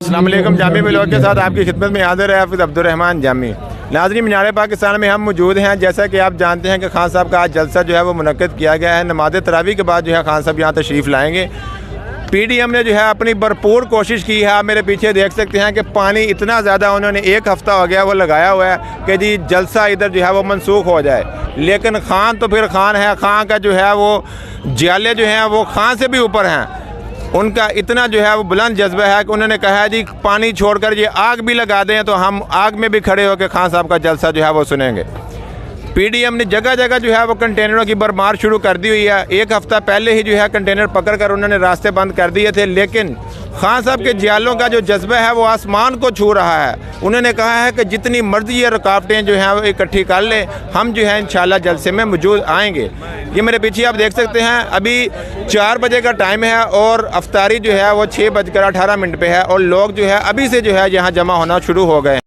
अस्सलाम वालेकुम। जामी व्लॉग के साथ आपकी खिदमत में हाज़िर है हाफिज़ अब्दुर्रहमान जामी। नाज़रीन, मीनार पाकिस्तान में हम मौजूद हैं। जैसा कि आप जानते हैं कि खान साहब का आज जलसा जो है वो मुनक्किद किया गया है। नमाज़ तरावी के बाद जो है खान साहब यहाँ तशरीफ़ लाएँगे। PDM ने जो है अपनी भरपूर कोशिश की है। आप मेरे पीछे देख सकते हैं कि पानी इतना ज़्यादा उन्होंने एक हफ़्ता हो गया वो लगाया हुआ है कि जी जलसा इधर जो है वो मनसूख हो जाए, लेकिन खान तो फिर खान है। खान का जो है वो जियाले जो हैं वो खान से भी ऊपर हैं। उनका इतना जो है वो बुलंद जज्बा है कि उन्होंने कहा है जी पानी छोड़कर ये आग भी लगा दें तो हम आग में भी खड़े होकर खान साहब का जलसा जो है वो सुनेंगे। PDM ने जगह जगह जो है वो कंटेनरों की भरमार शुरू कर दी हुई है। एक हफ़्ता पहले ही जो है कंटेनर पकड़ कर उन्होंने रास्ते बंद कर दिए थे, लेकिन खान साहब के जियालों का जो जज्बा है वो आसमान को छू रहा है। उन्होंने कहा है कि जितनी मर्जी ये रुकावटें जो हैं वो इकट्ठी कर लें, हम जो है इंशाल्लाह जलसे में मौजूद आएंगे। ये मेरे पीछे आप देख सकते हैं अभी 4 बजे का टाइम है और अफ्तारी जो है वो 6:18 पे है और लोग जो है अभी से जो है यहाँ जमा होना शुरू हो गए।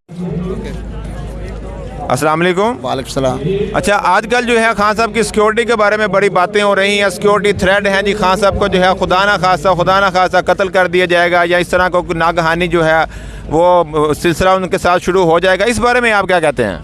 अस्सलाम वालेकुम। वालेकुम सलाम। अच्छा, आजकल जो है खान साहब की सिक्योरिटी के बारे में बड़ी बातें हो रही हैं। सिक्योरिटी थ्रेट हैं जी, खान साहब को जो है खुदा ना खासा कत्ल कर दिया जाएगा या इस तरह को नागहानी जो है वो सिलसिला उनके साथ शुरू हो जाएगा। इस बारे में आप क्या कहते हैं?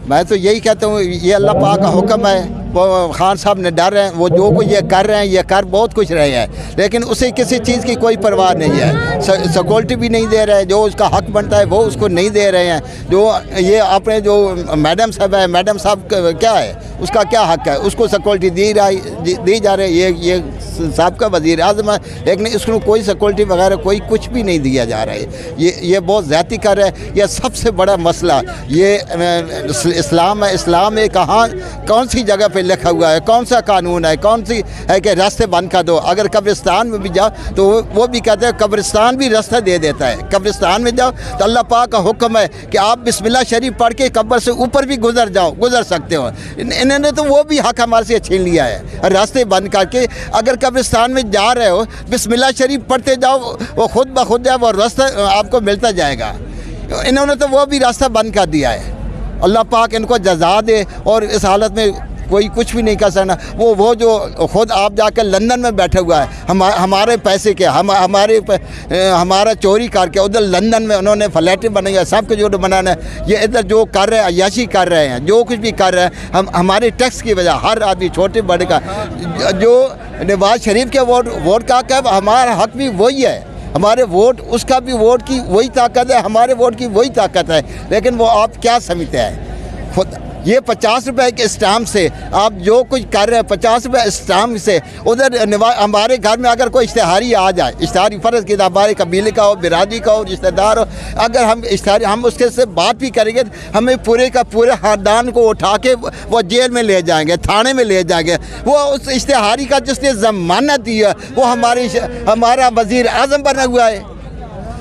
मैं तो यही कहता हूँ, ये अल्लाह पाक का हुक्म है। वो खान साहब ने डर हैं, वो जो कुछ ये कर रहे हैं ये कर बहुत कुछ रहे हैं, लेकिन उसे किसी चीज़ की कोई परवाह नहीं है। सिक्योरिटी भी नहीं दे रहे, जो उसका हक बनता है वो उसको नहीं दे रहे हैं। जो ये अपने जो मैडम साहब है, मैडम साहब क्या है, उसका क्या हक है, उसको सिक्योरिटी दी जा रही है। ये साहब का वज़ीर आज़म है, लेकिन इसको कोई सिक्योरिटी वगैरह कोई कुछ भी नहीं दिया जा रहा है। ये बहुत ज़्यादती कर रहा है। यह सबसे बड़ा मसला ये इस्लाम है। इस्लाम में कौन सी जगह पे लिखा हुआ है, कौन सा कानून है, कौन सी है कि रास्ते बंद कर दो। अगर कब्रिस्तान में भी जाओ तो वो भी कहते हैं कब्रिस्तान भी रास्ता दे देता है। कब्रिस्तान में जाओ तो अल्लाह पाक का हुक्म है कि आप बिस्मिल्लाह शरीफ पढ़ के कब्र से ऊपर भी गुजर सकते हो। इन्होंने तो वो भी हक हमारे से छीन लिया है, रास्ते बंद करके। अगर कब्रिस्तान में जा रहे हो बिस्मिल्लाह शरीफ पढ़ते जाओ, वो खुद ब खुद वो रास्ता आपको मिलता जाएगा। इन्होंने तो वो भी रास्ता बंद कर दिया है। अल्लाह पाक इनको जज़ा दे। और इस हालत में कोई कुछ भी नहीं कर सकता। वो जो खुद आप जाकर लंदन में बैठा हुआ है, हमारे पैसे के हमारा चोरी करके उधर लंदन में उन्होंने फ्लैटें बनाई है, सब कुछ जो बनाना है। ये इधर जो कर रहे हैं अय्याशी कर रहे हैं, जो कुछ भी कर रहे हैं हमारे टैक्स की वजह, हर आदमी छोटे बड़े का। जो नवाज शरीफ के वोट का क्या, हमारा हक भी वही है। हमारे वोट, उसका भी वोट की वही ताकत है, हमारे वोट की वही ताकत है। लेकिन वो आप क्या समझते हैं? खुद ये 50 रुपए के स्टाम्प से आप जो कुछ कर रहे हैं, 50 रुपए स्टाम्प से उधर हमारे घर में अगर कोई इश्तेहारी आ जाए, इश्तेहारी फ़र्ज़ की हमारे कबीले का हो, बिरादरी का हो, रिश्तेदार हो, अगर हम इश्तेहारी हम उसके से बात भी करेंगे हमें पूरे का पूरे ख़ानदान को उठा के वो जेल में ले जाएंगे, थाने में ले जाएंगे। वो उस इश्तेहारी का जिसने ज़मानत दी है वो हमारा वज़ीर आज़म बना हुआ है।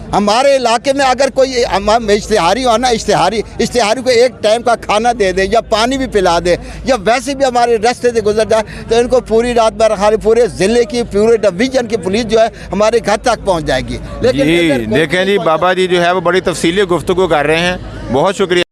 हमारे इलाके में अगर कोई इश्तेहारी हो ना, इश्तेहारी को एक टाइम का खाना दे दे या पानी भी पिला दे या वैसे भी हमारे रास्ते से गुजर जाए तो इनको पूरी रात भर हमारे पूरे ज़िले की, पूरे डिवीज़न की पुलिस जो है हमारे घर तक पहुंच जाएगी। लेकिन देखें जी, बाबा जी जो है वो बड़ी तफसीली गुफ्तगू कर रहे हैं। बहुत शुक्रिया।